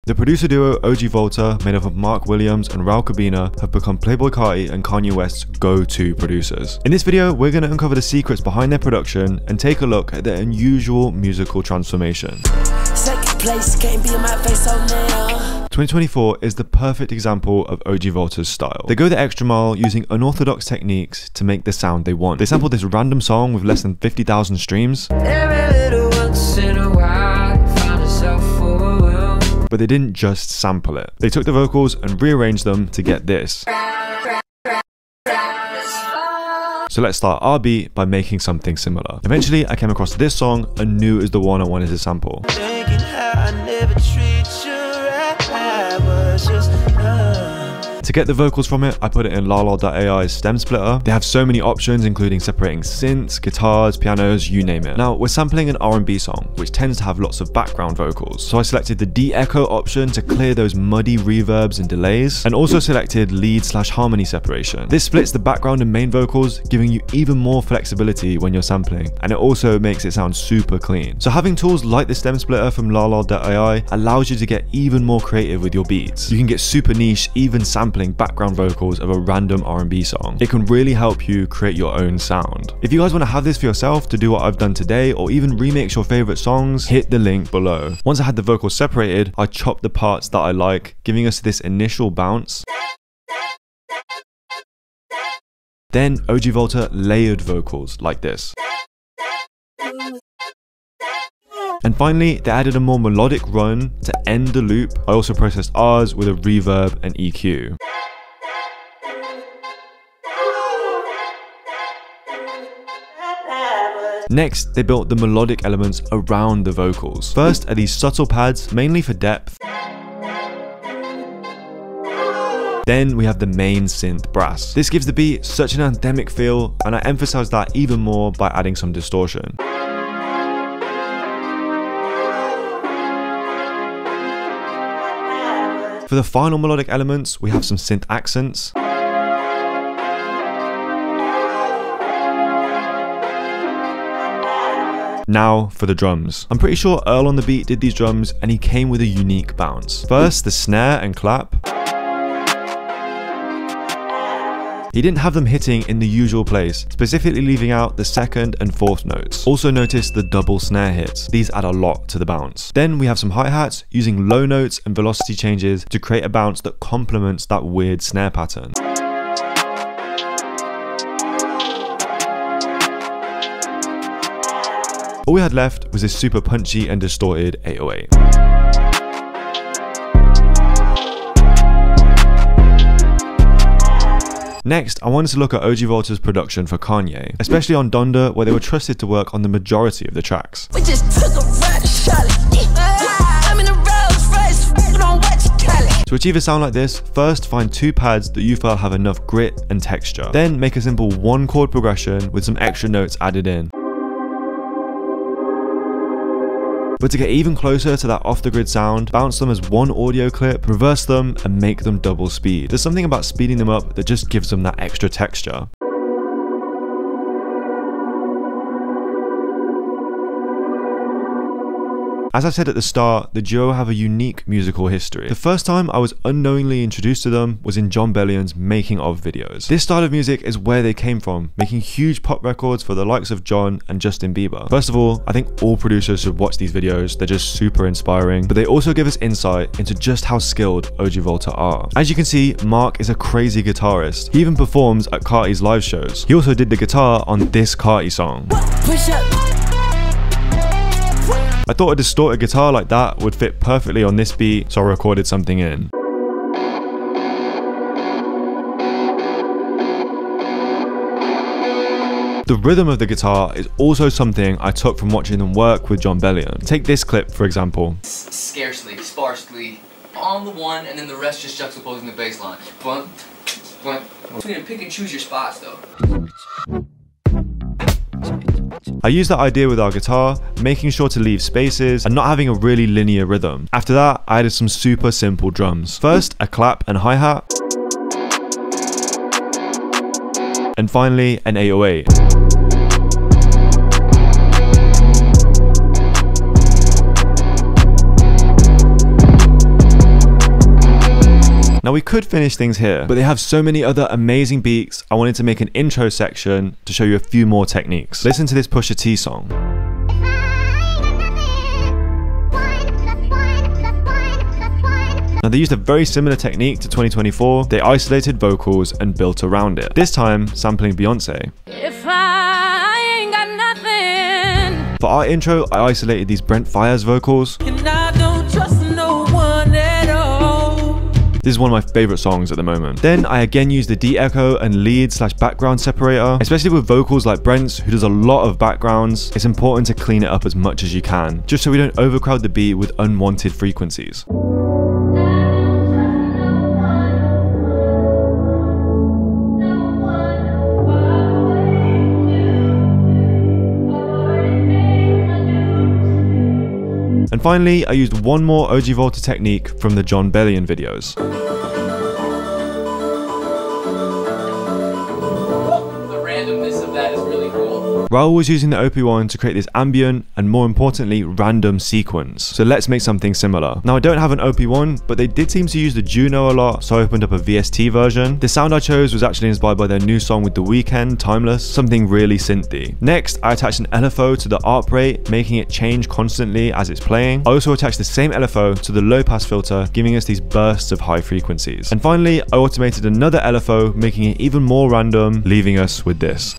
The producer duo Ojivolta, made up of Mark Williams and Raul Cabina, have become Playboi Carti and Kanye West's go-to producers. In this video, we're going to uncover the secrets behind their production and take a look at their unusual musical transformation. 2024 is the perfect example of Ojivolta's style. They go the extra mile using unorthodox techniques to make the sound they want. They sampled this random song with less than 50,000 streams. But they didn't just sample it. They took the vocals and rearranged them to get this. So let's start our beat by making something similar. Eventually, I came across this song and knew it was the one I wanted to sample. To get the vocals from it, I put it in LaLa.ai's stem splitter. They have so many options, including separating synths, guitars, pianos, you name it. Now, we're sampling an R&B song, which tends to have lots of background vocals. So I selected the de-echo option to clear those muddy reverbs and delays, and also selected lead/harmony separation. This splits the background and main vocals, giving you even more flexibility when you're sampling, and it also makes it sound super clean. So having tools like the stem splitter from LaLa.ai allows you to get even more creative with your beats. You can get super niche, even sampling background vocals of a random R&B song. It can really help you create your own sound. If you guys want to have this for yourself to do what I've done today, or even remix your favorite songs, hit the link below. Once I had the vocals separated, I chopped the parts that I like, giving us this initial bounce. Then Ojivolta layered vocals like this. And finally, they added a more melodic run to end the loop. I also processed R's with a reverb and EQ. Next, they built the melodic elements around the vocals. First are these subtle pads, mainly for depth. Then we have the main synth brass. This gives the beat such an anthemic feel, and I emphasize that even more by adding some distortion. For the final melodic elements, we have some synth accents. Now for the drums. I'm pretty sure Earl on the beat did these drums and he came with a unique bounce. First, the snare and clap. He didn't have them hitting in the usual place, specifically leaving out the second and fourth notes. Also notice the double snare hits. These add a lot to the bounce. Then we have some hi-hats using low notes and velocity changes to create a bounce that complements that weird snare pattern. All we had left was this super punchy and distorted 808. Next, I wanted to look at Ojivolta's production for Kanye, especially on Donda, where they were trusted to work on the majority of the tracks. We just took a ride to Charlotte. I'm in a Rolls Royce, on what you call it. To achieve a sound like this, first find two pads that you feel have enough grit and texture. Then make a simple one chord progression with some extra notes added in. But to get even closer to that off-the-grid sound, bounce them as one audio clip, reverse them, and make them double speed. There's something about speeding them up that just gives them that extra texture. As I said at the start, the duo have a unique musical history. The first time I was unknowingly introduced to them was in Jon Bellion's making of videos. This style of music is where they came from, making huge pop records for the likes of John and Justin Bieber. First of all, I think all producers should watch these videos. They're just super inspiring, but they also give us insight into just how skilled Ojivolta are. As you can see, Mark is a crazy guitarist. He even performs at Carti's live shows. He also did the guitar on this Carti song. Push up. I thought a distorted guitar like that would fit perfectly on this beat, so I recorded something in. The rhythm of the guitar is also something I took from watching them work with Jon Bellion. Take this clip, for example. Scarcely, sparsely, on the one, and then the rest just juxtaposing the bass line. But you can pick and choose your spots, though. I used that idea with our guitar, making sure to leave spaces and not having a really linear rhythm. After that, I added some super simple drums. First, a clap and hi-hat. And finally, an 808. Now we could finish things here, but they have so many other amazing beats, I wanted to make an intro section to show you a few more techniques. Listen to this Pusha T song. Now they used a very similar technique to 2024, they isolated vocals and built around it. This time, sampling Beyonce. If I ain't got nothing. For our intro, I isolated these Brent Faiyaz vocals. And I don't trust no one at all. This is one of my favorite songs at the moment. Then I again used the de-echo and lead/background separator. Especially with vocals like Brent's, who does a lot of backgrounds, it's important to clean it up as much as you can, just so we don't overcrowd the beat with unwanted frequencies. And finally, I used one more Ojivolta technique from the John Bellion videos. The randomness of that is really cool. Raul was using the OP1 to create this ambient and, more importantly, random sequence. So let's make something similar. Now I don't have an OP1, but they did seem to use the Juno a lot, so I opened up a VST version. The sound I chose was actually inspired by their new song with The Weeknd, Timeless, something really synthy. Next, I attached an LFO to the ARP rate, making it change constantly as it's playing. I also attached the same LFO to the low pass filter, giving us these bursts of high frequencies. And finally, I automated another LFO, making it even more random, leaving us with this.